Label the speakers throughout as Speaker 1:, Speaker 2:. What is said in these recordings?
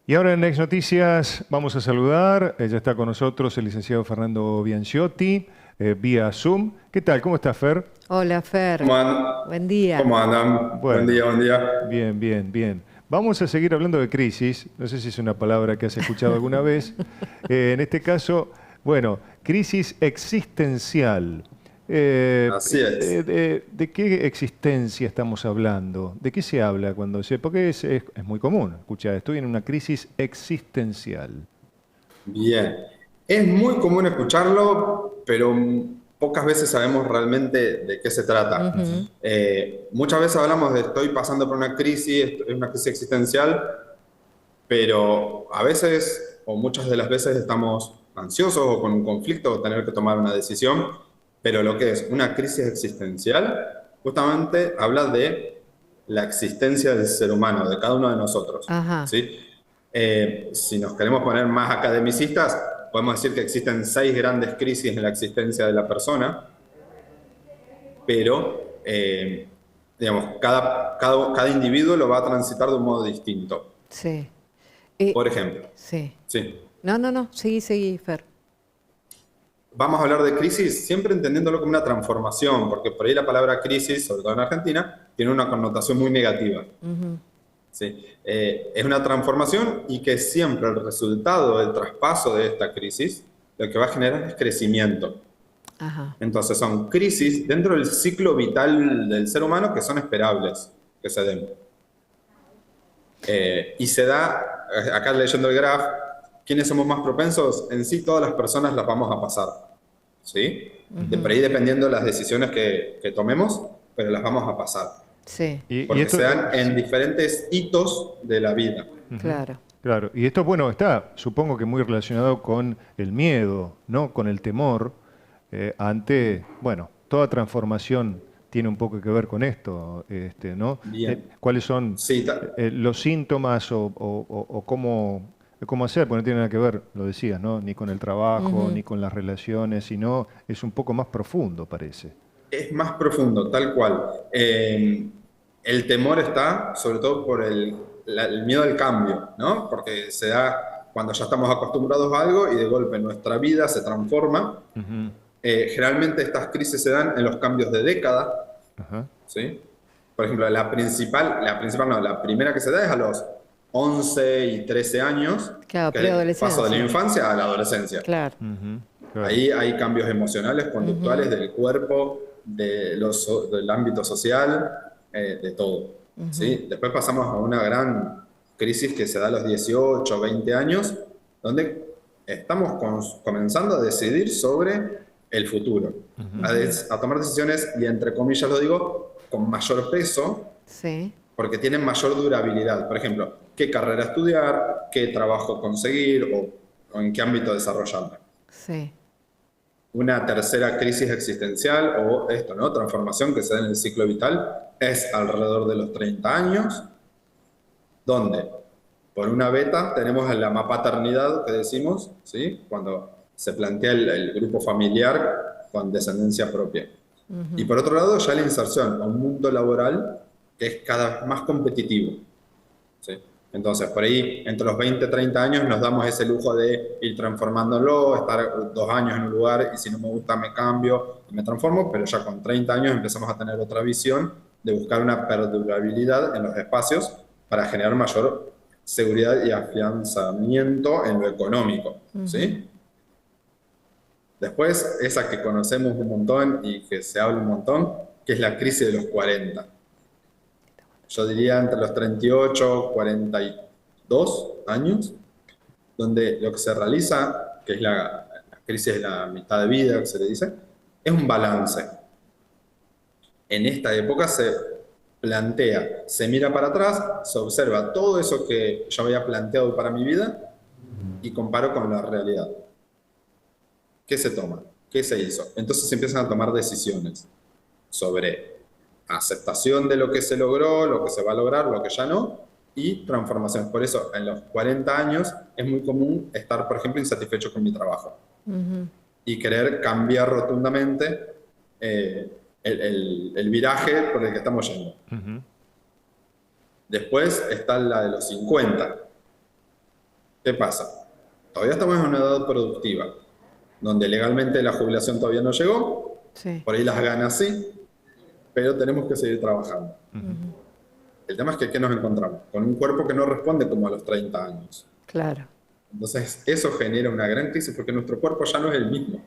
Speaker 1: Y ahora en Next Noticias vamos a saludar, ya está con nosotros el licenciado Fernando Bianciotti, vía Zoom. ¿Qué tal? ¿Cómo está, Fer?
Speaker 2: Hola, Fer.
Speaker 3: ¿Cómo andan?
Speaker 2: Buen día.
Speaker 3: ¿Cómo andan? Buen día,
Speaker 1: Bueno,
Speaker 3: buen día.
Speaker 1: bien, bien, bien. Vamos a seguir hablando de crisis. No sé si es una palabra que has escuchado alguna vez. En este caso, bueno, crisis existencial.
Speaker 3: Así es.
Speaker 1: ¿De qué existencia estamos hablando? ¿De qué se habla cuando se...? Porque es muy común. Escucha, estoy en una crisis existencial.
Speaker 3: Bien. Es muy común escucharlo, pero pocas veces sabemos realmente de qué se trata.
Speaker 2: Ujú.
Speaker 3: Muchas veces hablamos de estoy pasando por es una crisis existencial, pero a veces, o muchas de las veces, estamos ansiosos o con un conflicto o tener que tomar una decisión, pero lo que es una crisis existencial justamente habla de la existencia del ser humano, de cada uno de nosotros,
Speaker 2: Ajá,
Speaker 3: ¿sí? Si nos queremos poner más academicistas, podemos decir que existen 6 grandes crisis en la existencia de la persona, pero digamos, cada individuo lo va a transitar de un modo distinto.
Speaker 2: sí. Eh,
Speaker 3: Por ejemplo,
Speaker 2: sí.
Speaker 3: sí,
Speaker 2: No, no, no. Seguí, Fer.
Speaker 3: vamos a hablar de crisis siempre entendiéndolo como una transformación, porque por ahí la palabra crisis, sobre todo en Argentina, tiene una connotación muy negativa.
Speaker 2: Ujú.
Speaker 3: ¿Sí? Es una transformación y que siempre el resultado del traspaso de esta crisis lo que va a generar es crecimiento.
Speaker 2: Ajá,
Speaker 3: Entonces son crisis dentro del ciclo vital del ser humano que son esperables que se den. Y se da, acá leyendo el graph, ¿quiénes somos más propensos? En sí todas las personas las vamos a pasar. ¿Sí? De por
Speaker 2: ujú,
Speaker 3: ahí dependiendo de las decisiones que tomemos, pero las vamos a pasar.
Speaker 2: sí,
Speaker 1: Y
Speaker 3: Porque
Speaker 1: esto,
Speaker 3: se dan en diferentes hitos de la vida.
Speaker 1: ujú,
Speaker 2: claro.
Speaker 1: claro, y esto, bueno, está, supongo que muy relacionado con el miedo, ¿no? Con el temor ante, bueno, toda transformación tiene un poco que ver con esto, ¿no?
Speaker 3: Bien.
Speaker 1: ¿Cuáles son
Speaker 3: Sí,
Speaker 1: los síntomas o cómo hacer? Porque no tiene nada que ver, lo decías, ¿no? Ni con el trabajo,
Speaker 2: Ujú.
Speaker 1: ni con las relaciones, sino es un poco más profundo, parece.
Speaker 3: es más profundo, tal cual. El temor está sobre todo por el miedo al cambio, ¿no? Porque se da cuando ya estamos acostumbrados a algo y de golpe nuestra vida se transforma.
Speaker 1: Ujú,
Speaker 3: Generalmente estas crisis se dan en los cambios de década,
Speaker 1: ajá,
Speaker 3: ¿sí? Por ejemplo, la primera que se da es a los 11 y 13 años,
Speaker 2: Claro,
Speaker 3: que es el paso de la
Speaker 2: preadolescencia.
Speaker 3: infancia a la adolescencia.
Speaker 2: Claro.
Speaker 1: ujú, claro.
Speaker 3: Ahí hay cambios emocionales, conductuales
Speaker 2: Ujú,
Speaker 3: del cuerpo, del ámbito social, de todo.
Speaker 2: ujú.
Speaker 3: ¿Sí? Después pasamos a una gran crisis que se da a los 18, 20 años, donde estamos comenzando a decidir sobre el futuro,
Speaker 1: Ujú.
Speaker 3: a tomar decisiones, y entre comillas lo digo, con mayor peso,
Speaker 2: Sí,
Speaker 3: porque tienen mayor durabilidad. Por ejemplo, qué carrera estudiar, qué trabajo conseguir o en qué ámbito desarrollarme.
Speaker 2: sí.
Speaker 3: Una tercera crisis existencial o esto, ¿no? Transformación que se da en el ciclo vital es alrededor de los 30 años, donde por una beta tenemos la mapaternidad que decimos, ¿sí? Cuando se plantea el grupo familiar con descendencia propia. Y
Speaker 2: Ujú.
Speaker 3: por otro lado, ya la inserción a un mundo laboral que es cada vez más competitivo. ¿Sí? Entonces, por ahí, entre los 20 y 30 años, nos damos ese lujo de ir transformándolo, estar 2 años en un lugar y si no me gusta me cambio y me transformo, pero ya con 30 años empezamos a tener otra visión de buscar una perdurabilidad en los espacios para generar mayor seguridad y afianzamiento en lo económico.
Speaker 2: Ujú.
Speaker 3: ¿Sí? Después, esa que conocemos un montón y que se habla un montón, que es la crisis de los 40. Yo diría entre los 38 y 42 años, donde lo que se realiza, que es la crisis de la mitad de vida, que se le dice, es un balance. En esta época se plantea, se mira para atrás, se observa todo eso que yo había planteado para mi vida y comparo con la realidad. ¿Qué se toma? ¿Qué se hizo? Entonces se empiezan a tomar decisiones sobre aceptación de lo que se logró, lo que se va a lograr, lo que ya no, y transformaciones. Por eso, en los 40 años es muy común estar, por ejemplo, insatisfecho con mi trabajo
Speaker 2: Ujú.
Speaker 3: y querer cambiar rotundamente el viraje por el que estamos yendo.
Speaker 1: Ujú.
Speaker 3: Después está la de los 50, ¿Qué pasa? Todavía estamos en una edad productiva, donde legalmente la jubilación todavía no llegó,
Speaker 2: Sí.
Speaker 3: por ahí las ganas sí, pero tenemos que seguir trabajando. El tema es que ¿qué nos encontramos? Con un cuerpo que no responde como a los 30 años.
Speaker 2: Claro.
Speaker 3: Entonces, eso genera una gran crisis porque nuestro cuerpo ya no es el mismo.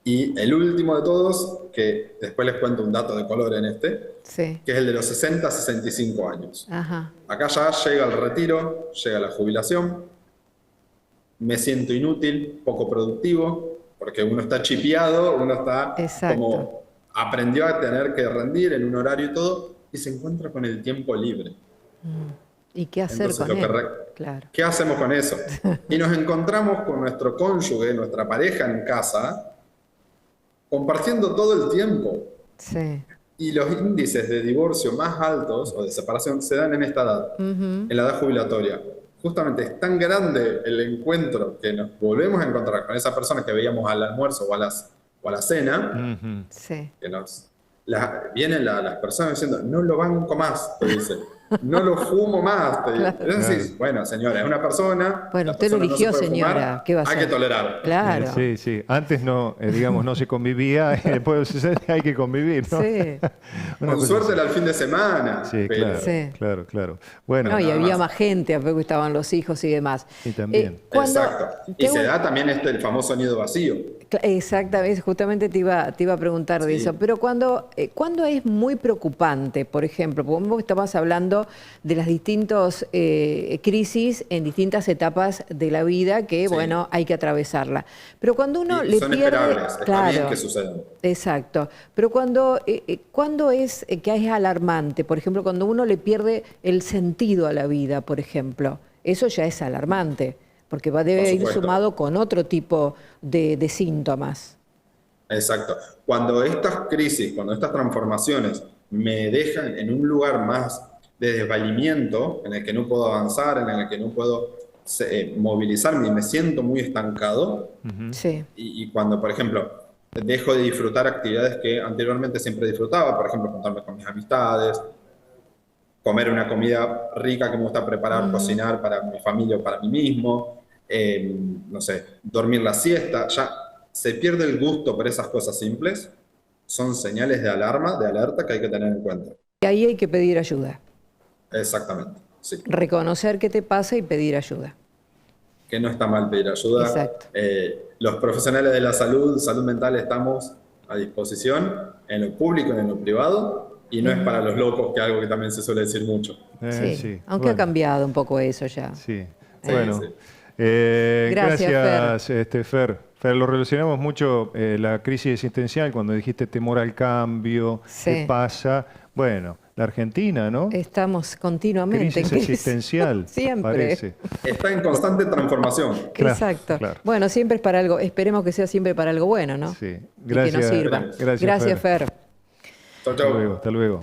Speaker 3: Y el último de todos, que después les cuento un dato de color en este,
Speaker 2: Sí.
Speaker 3: que es el de los 60 a 65 años.
Speaker 2: Ajá.
Speaker 3: Acá ya llega el retiro, llega la jubilación, me siento inútil, poco productivo, porque uno está chipeado, uno está
Speaker 2: Exacto.
Speaker 3: como aprendió a tener que rendir en un horario y todo, y se encuentra con el tiempo libre.
Speaker 2: ¿Y qué hacer
Speaker 3: Entonces,
Speaker 2: con él? Claro.
Speaker 3: ¿qué hacemos con eso? Y nos encontramos con nuestro cónyuge, nuestra pareja en casa, compartiendo todo el tiempo.
Speaker 2: Sí.
Speaker 3: Y los índices de divorcio más altos o de separación se dan en esta edad, en la edad jubilatoria. Justamente es tan grande el encuentro que nos volvemos a encontrar con esa persona que veíamos al almuerzo o a la cena,
Speaker 2: Sí.
Speaker 3: que vienen las personas diciendo, no lo banco más, te dicen. No lo fumo más.
Speaker 2: Claro.
Speaker 3: Entonces, bueno, señora, es una persona.
Speaker 2: Bueno,
Speaker 3: la
Speaker 2: usted lo
Speaker 3: persona no se
Speaker 2: eligió,
Speaker 3: puede
Speaker 2: señora.
Speaker 3: fumar,
Speaker 2: ¿Qué va a
Speaker 3: hay
Speaker 2: hacer?
Speaker 3: que tolerar.
Speaker 2: Claro.
Speaker 1: Sí, sí. Antes no, digamos, no se convivía, y después de los 60 hay que convivir, ¿no?
Speaker 2: Sí.
Speaker 1: Una
Speaker 3: Con
Speaker 1: cosa
Speaker 3: suerte
Speaker 1: así.
Speaker 3: era el fin de semana.
Speaker 1: Sí,
Speaker 3: pero-
Speaker 1: claro,
Speaker 2: Sí.
Speaker 1: claro. Bueno,
Speaker 2: No, y
Speaker 3: nada
Speaker 2: había
Speaker 3: más.
Speaker 2: más gente, porque estaban los hijos y demás.
Speaker 1: Y también.
Speaker 3: Exacto. Y
Speaker 2: tengo-
Speaker 3: se da también el famoso nido vacío.
Speaker 2: Exactamente, justamente te iba a preguntar de
Speaker 3: Sí.
Speaker 2: eso. Pero cuando es muy preocupante, por ejemplo, porque vos estabas hablando de las distintas crisis en distintas etapas de la vida que,
Speaker 3: Sí.
Speaker 2: bueno, hay que atravesarla. Pero cuando uno
Speaker 3: Y
Speaker 2: le
Speaker 3: son
Speaker 2: pierde...
Speaker 3: esperables. Está bien que sucedan.
Speaker 2: Exacto. Pero cuando es que es alarmante, por ejemplo, cuando uno le pierde el sentido a la vida, por ejemplo, eso ya es alarmante, porque debe ir
Speaker 3: supuesto.
Speaker 2: sumado con otro tipo de síntomas.
Speaker 3: Exacto. Cuando estas crisis, cuando estas transformaciones me dejan en un lugar más de desvalimiento, en el que no puedo avanzar, en el que no puedo movilizarme y me siento muy estancado,
Speaker 2: Sí.
Speaker 3: y cuando, por ejemplo, dejo de disfrutar actividades que anteriormente siempre disfrutaba, por ejemplo, juntarme con mis amistades, comer una comida rica que me gusta preparar, cocinar para mi familia o para mí mismo, no sé, dormir la siesta, ya se pierde el gusto por esas cosas simples, son señales de alarma, de alerta que hay que tener en cuenta.
Speaker 2: Y ahí hay que pedir ayuda,
Speaker 3: Exactamente, sí.
Speaker 2: reconocer qué te pasa y pedir ayuda.
Speaker 3: Que no está mal pedir ayuda.
Speaker 2: Exacto.
Speaker 3: Los profesionales de la salud mental, estamos a disposición en lo público y en lo privado, y no es para los locos, que es algo que también se suele decir mucho.
Speaker 2: Sí. Aunque ha
Speaker 1: Bueno,
Speaker 2: cambiado un poco eso ya.
Speaker 1: sí.
Speaker 3: Sí,
Speaker 1: Bueno,
Speaker 3: sí.
Speaker 2: Gracias,
Speaker 1: Fer. Fer, lo relacionamos mucho la crisis existencial cuando dijiste temor al cambio,
Speaker 2: Sí.
Speaker 1: qué pasa. Bueno, la Argentina, ¿no?
Speaker 2: Estamos continuamente en
Speaker 1: Crisis existencial,
Speaker 2: Siempre.
Speaker 1: parece.
Speaker 3: Está en constante transformación.
Speaker 1: Claro,
Speaker 2: Exacto.
Speaker 1: claro.
Speaker 2: Bueno, siempre es para algo, esperemos que sea siempre para algo bueno, ¿no?
Speaker 1: Sí.
Speaker 2: Y que nos sirva.
Speaker 1: Gracias,
Speaker 2: Fer.
Speaker 3: Chau,
Speaker 1: Hasta
Speaker 3: chau.
Speaker 1: luego, hasta luego.